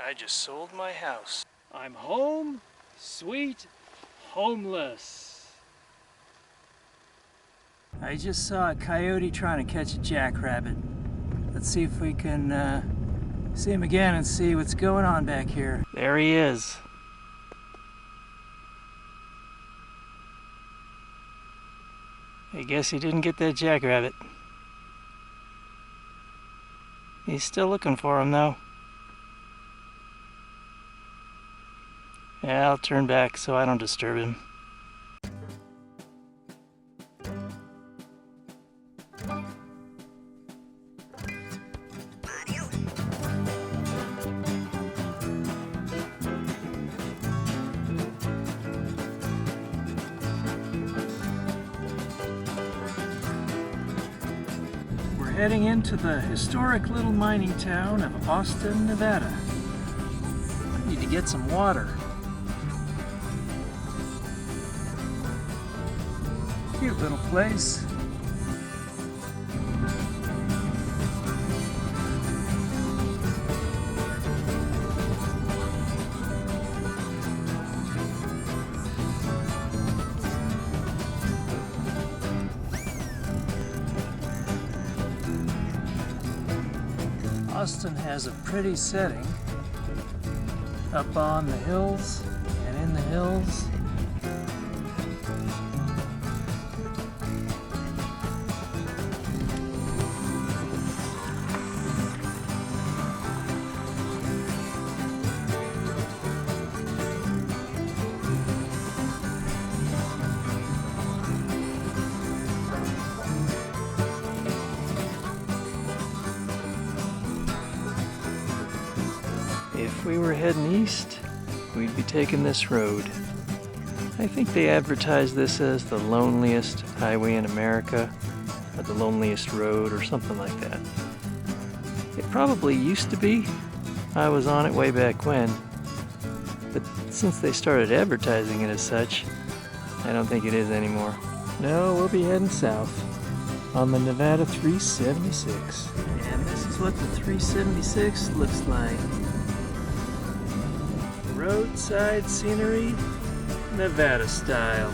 I just sold my house. I'm home, sweet, homeless. I just saw a coyote trying to catch a jackrabbit. Let's see if we can see him again and see what's going on back here. There he is. I guess he didn't get that jackrabbit. He's still looking for him though. Yeah, I'll turn back so I don't disturb him. We're heading into the historic little mining town of Austin, Nevada. I need to get some water. Cute little place. Austin has a pretty setting up on the hills and in the hills. If we were heading east, we'd be taking this road. I think they advertise this as the loneliest highway in America, or the loneliest road, or something like that. It probably used to be. I was on it way back when. But since they started advertising it as such, I don't think it is anymore. No, we'll be heading south on the Nevada 376. And this is what the 376 looks like. Roadside scenery, Nevada style.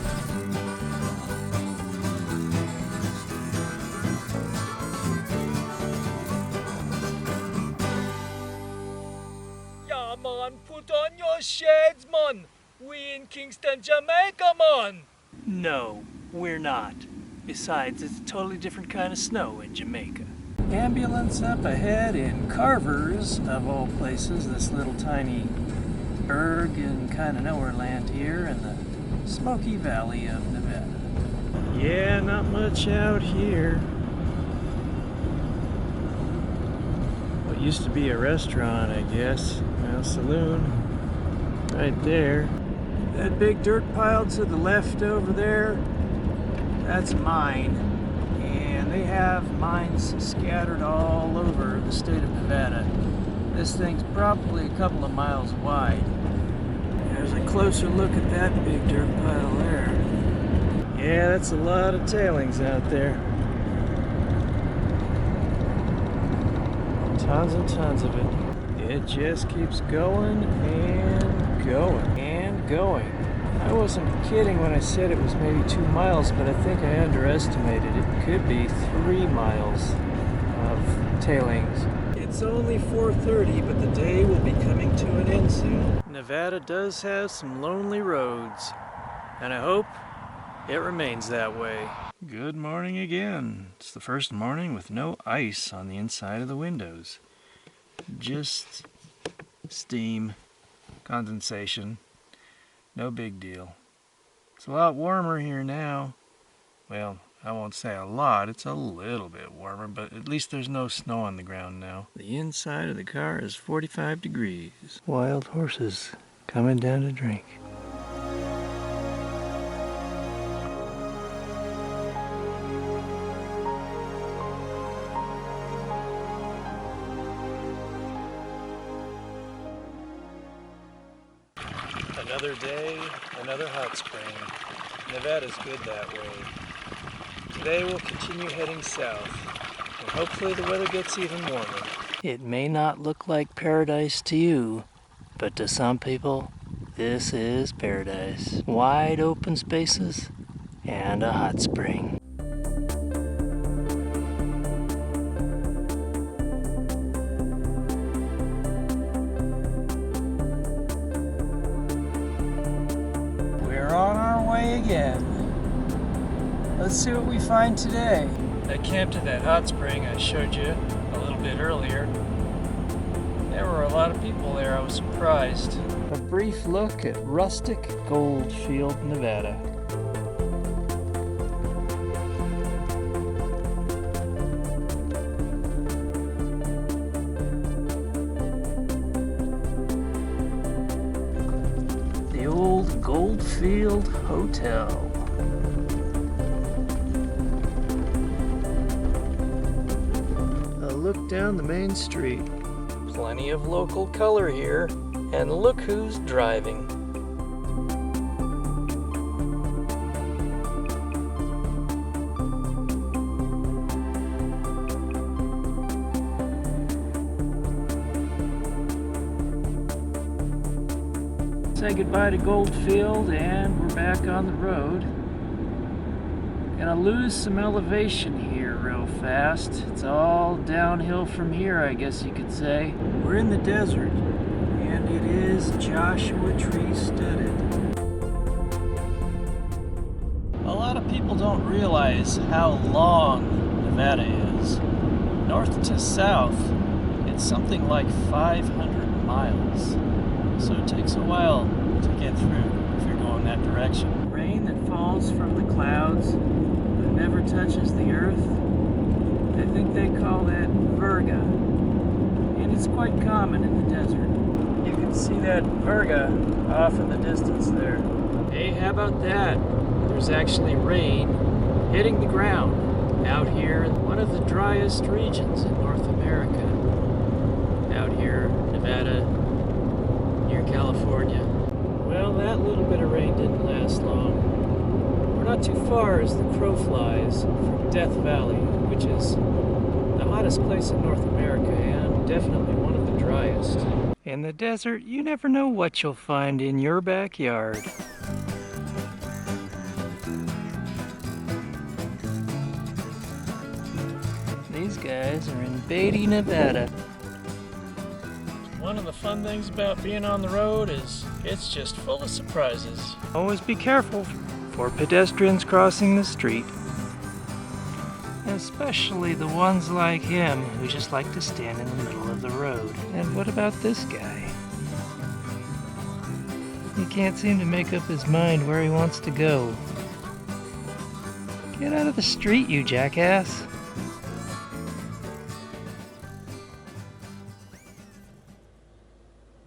Yeah, man, put on your shades, man. We in Kingston, Jamaica, man. No, we're not. Besides, it's a totally different kind of snow in Jamaica. Ambulance up ahead in Carver's, of all places, this little tiny burg in kind of nowhere land here in the Smoky Valley of Nevada. Yeah, not much out here. What used to be a restaurant, I guess. Well, saloon. Right there. That big dirt pile to the left over there, that's a mine. And they have mines scattered all over the state of Nevada. This thing's probably a couple of miles wide. There's a closer look at that big dirt pile there. Yeah, that's a lot of tailings out there. Tons and tons of it. It just keeps going and going and going. I wasn't kidding when I said it was maybe 2 miles, but I think I underestimated. It could be 3 miles of tailings. It's only 4:30, but the day will be coming to an end soon. Nevada does have some lonely roads, and I hope it remains that way. Good morning again. It's the first morning with no ice on the inside of the windows. Just steam, condensation, no big deal. It's a lot warmer here now. Well, I won't say a lot, it's a little bit warmer, but at least there's no snow on the ground now. The inside of the car is 45 degrees. Wild horses coming down to drink. Another day, another hot spring. Nevada's good that way. Today we'll continue heading south, and hopefully the weather gets even warmer. It may not look like paradise to you, But to some people, this is paradise. Wide open spaces and a hot spring. We're on our way again. Let's see what we find today. I camped at that hot spring I showed you a little bit earlier. There were a lot of people there. I was surprised. A brief look at rustic Goldfield, Nevada. The old Goldfield Hotel. A look down the main street. Plenty of local color here, and look who's driving. Say goodbye to Goldfield, and we're back on the road. Gonna lose some elevation here real fast. It's all downhill from here, I guess you could say. We're in the desert, and it is Joshua tree studded. A lot of people don't realize how long Nevada is. North to south, it's something like 500 miles. So it takes a while to get through if you're going that direction. Rain that falls from the clouds but never touches the earth. I think they call that virga. And it's quite common in the desert. You can see that virga off in the distance there. Hey, how about that? There's actually rain hitting the ground out here in one of the driest regions in North America. Out here, Nevada, near California. Well, that little bit of rain didn't last long. We're not too far as the crow flies from Death Valley, which is the hottest place in North America and definitely one of the driest. In the desert, you never know what you'll find in your backyard. These guys are in Beatty, Nevada. One of the fun things about being on the road is it's just full of surprises. Always be careful for pedestrians crossing the street. Especially the ones like him who just like to stand in the middle of the road. And what about this guy? He can't seem to make up his mind where he wants to go. Get out of the street, you jackass.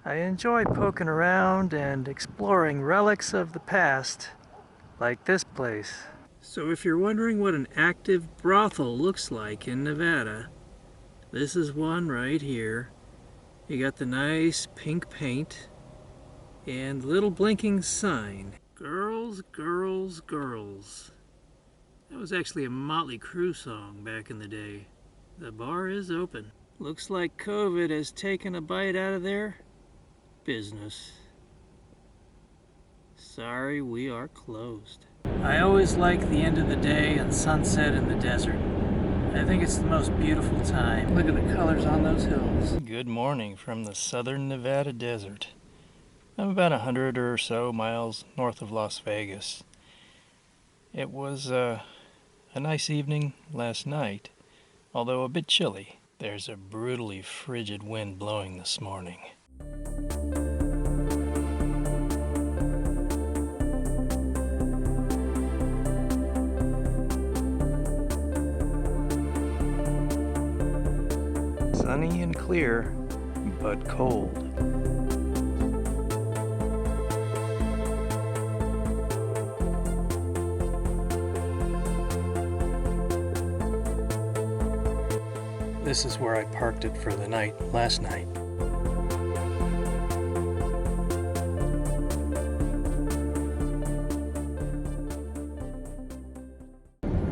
I enjoy poking around and exploring relics of the past, like this place. So if you're wondering what an active brothel looks like in Nevada, this is one right here. You got the nice pink paint and little blinking sign. Girls, girls, girls. That was actually a Motley Crue song back in the day. The bar is open. Looks like COVID has taken a bite out of their business. Sorry, we are closed. I always like the end of the day and sunset in the desert. I think it's the most beautiful time. Look at the colors on those hills. Good morning from the southern Nevada desert. I'm about 100 or so miles north of Las Vegas. It was a nice evening last night, although a bit chilly. There's a brutally frigid wind blowing this morning. Sunny and clear, but cold. This is where I parked it for the night last night.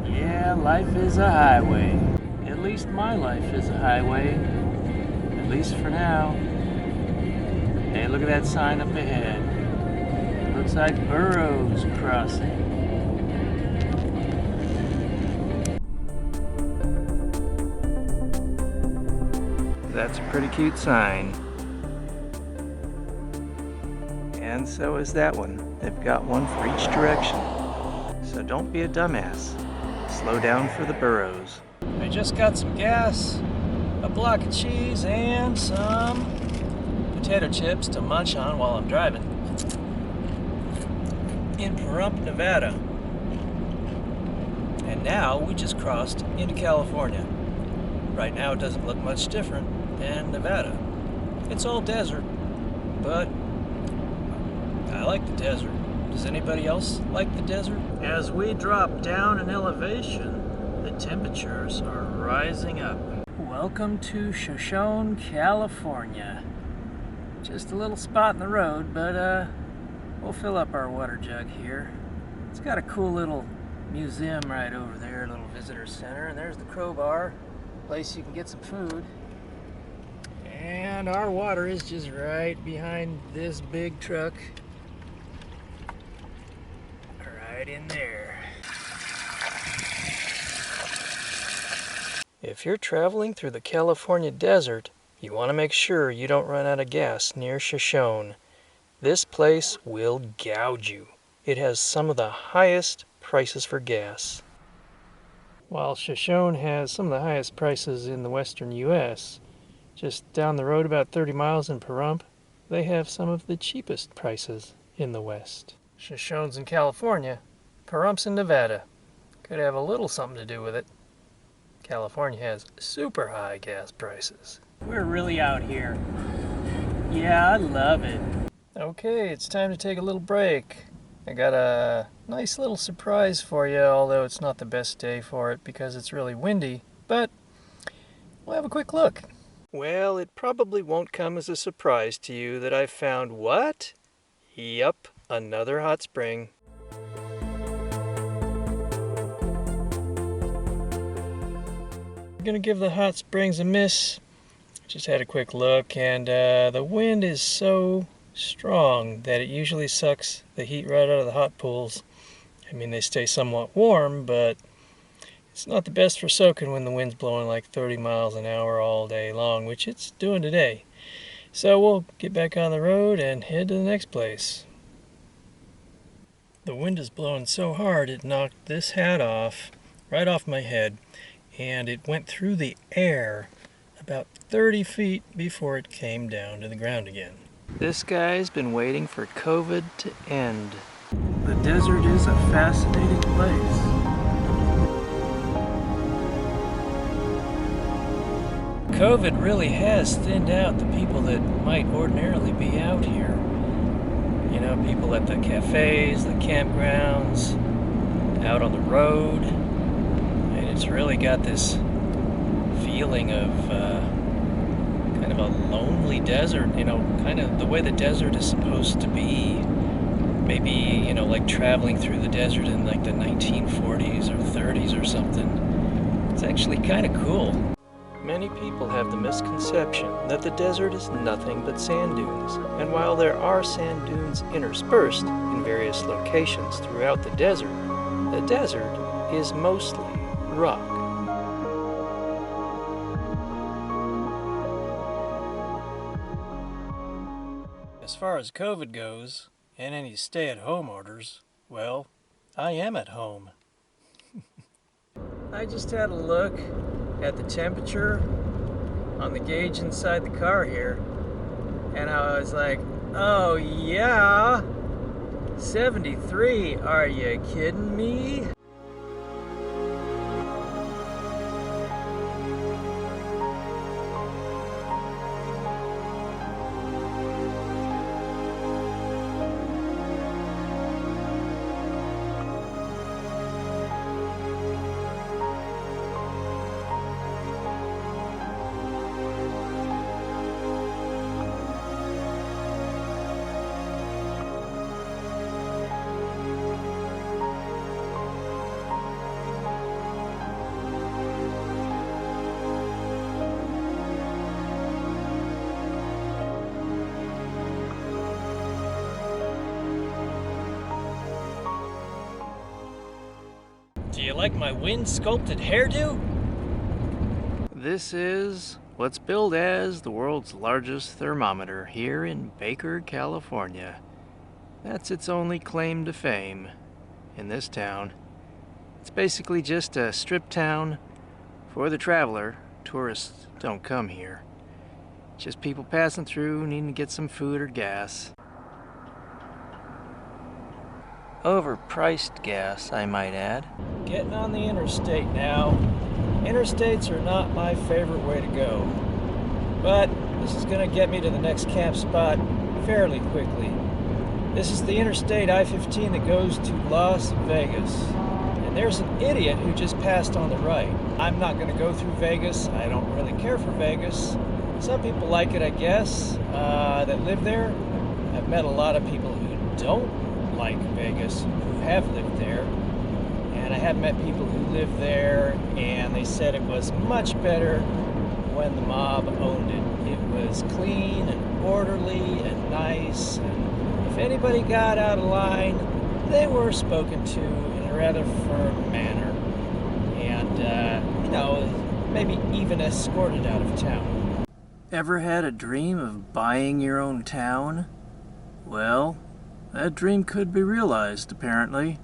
Yeah, life is a highway. At least my life is a highway. At least for now. Hey, look at that sign up ahead. Looks like Burroughs Crossing. That's a pretty cute sign. And so is that one. They've got one for each direction. So don't be a dumbass. Slow down for the Burroughs. I just got some gas, a block of cheese, and some potato chips to munch on while I'm driving. In Pahrump, Nevada. And now we just crossed into California. Right now it doesn't look much different than Nevada. It's all desert, but I like the desert. Does anybody else like the desert? As we drop down in elevation, the temperatures are rising up. Welcome to Shoshone, California. Just a little spot in the road, but we'll fill up our water jug here. It's got a cool little museum right over there, a little visitor center, and there's the Crowbar, place you can get some food. And our water is just right behind this big truck. Right in there. If you're traveling through the California desert, you want to make sure you don't run out of gas near Shoshone. This place will gouge you. It has some of the highest prices for gas. While Shoshone has some of the highest prices in the western U.S., just down the road about 30 miles in Pahrump, they have some of the cheapest prices in the West. Shoshone's in California, Pahrump's in Nevada. Could have a little something to do with it. California has super high gas prices. We're really out here. Yeah, I love it. Okay, it's time to take a little break. I got a nice little surprise for you, although it's not the best day for it because it's really windy, but we'll have a quick look. Well, it probably won't come as a surprise to you that I found what? Yup, another hot spring. We're gonna give the hot springs a miss. Just had a quick look, and the wind is so strong that it usually sucks the heat right out of the hot pools. I mean, they stay somewhat warm, but it's not the best for soaking when the wind's blowing like 30 miles an hour all day long, which it's doing today. So we'll get back on the road and head to the next place. The wind is blowing so hard it knocked this hat off, right off my head, and it went through the air about 30 feet before it came down to the ground again. This guy's been waiting for COVID to end. The desert is a fascinating place. COVID really has thinned out the people that might ordinarily be out here. You know, people at the cafes, the campgrounds, out on the road. And it's really got this feeling of kind of a lonely desert, you know, kind of the way the desert is supposed to be. Maybe, you know, like traveling through the desert in like the 1940s or 30s or something. It's actually kind of cool. Many people have the misconception that the desert is nothing but sand dunes, and while there are sand dunes interspersed in various locations throughout the desert is mostly rock. As far as COVID goes, and any stay-at-home orders, well, I am at home. I just had a look at the temperature on the gauge inside the car here, and I was like, oh yeah, 73, are you kidding me? Do you like my wind-sculpted hairdo? This is what's billed as the world's largest thermometer here in Baker, California. That's its only claim to fame in this town. It's basically just a strip town for the traveler. Tourists don't come here. Just people passing through needing to get some food or gas. Overpriced gas, I might add. Getting on the interstate now. Interstates are not my favorite way to go. But this is going to get me to the next camp spot fairly quickly. This is the Interstate I-15 that goes to Las Vegas. And there's an idiot who just passed on the right. I'm not going to go through Vegas. I don't really care for Vegas. Some people like it, I guess, that live there. I've met a lot of people who don't like Vegas who have lived there, and I have met people who live there and they said it was much better when the mob owned it. It was clean and orderly and nice, and if anybody got out of line, they were spoken to in a rather firm manner and, maybe even escorted out of town. Ever had a dream of buying your own town? Well, that dream could be realized, apparently.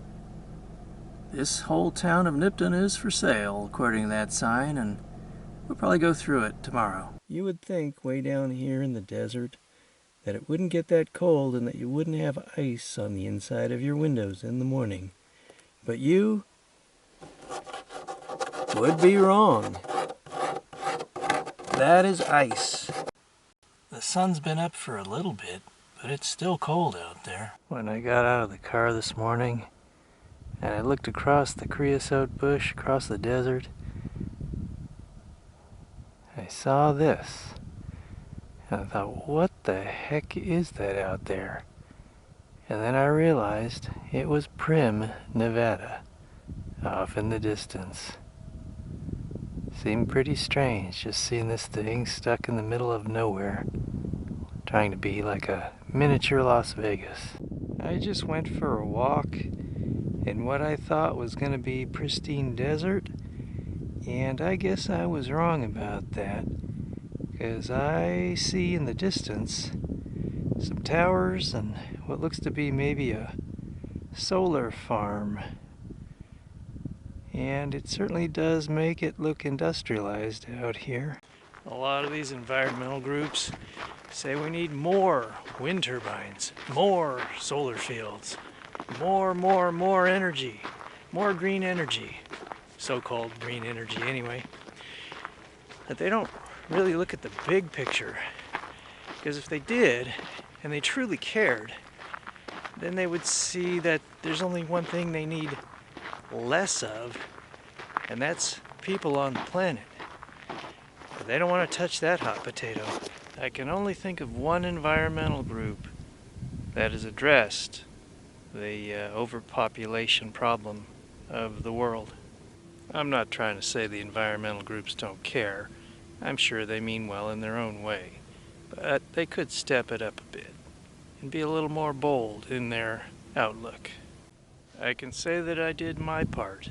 This whole town of Nipton is for sale, according to that sign, and we'll probably go through it tomorrow. You would think, way down here in the desert, that it wouldn't get that cold and that you wouldn't have ice on the inside of your windows in the morning. But you would be wrong. That is ice. The sun's been up for a little bit, but it's still cold out there. When I got out of the car this morning and I looked across the creosote bush, across the desert, I saw this. And I thought, what the heck is that out there? And then I realized it was Primm, Nevada, off in the distance. Seemed pretty strange just seeing this thing stuck in the middle of nowhere, trying to be like a miniature Las Vegas. I just went for a walk in what I thought was going to be pristine desert, and I guess I was wrong about that, because I see in the distance some towers and what looks to be maybe a solar farm. And it certainly does make it look industrialized out here. A lot of these environmental groups say we need more wind turbines, more solar fields, more energy, more green energy, so-called green energy anyway. But they don't really look at the big picture, because if they did, and they truly cared, then they would see that there's only one thing they need less of, and that's people on the planet. But they don't want to touch that hot potato. I can only think of one environmental group that has addressed the overpopulation problem of the world. I'm not trying to say the environmental groups don't care. I'm sure they mean well in their own way. But they could step it up a bit and be a little more bold in their outlook. I can say that I did my part.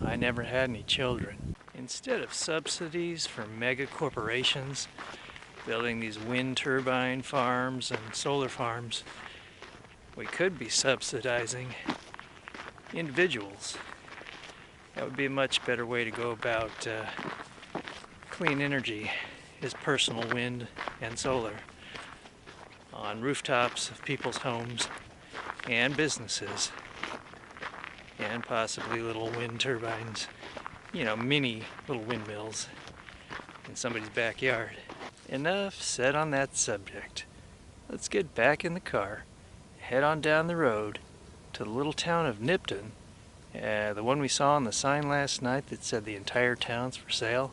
I never had any children. Instead of subsidies for mega corporations building these wind turbine farms and solar farms, we could be subsidizing individuals. That would be a much better way to go about clean energy, is personal wind and solar on rooftops of people's homes and businesses, and possibly little wind turbines, mini little windmills in somebody's backyard. Enough said on that subject. Let's get back in the car, head on down the road to the little town of Nipton, the one we saw on the sign last night that said the entire town's for sale.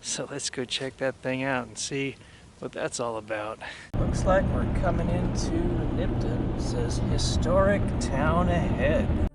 So let's go check that thing out and see what that's all about. Looks like we're coming into Nipton. It says historic town ahead.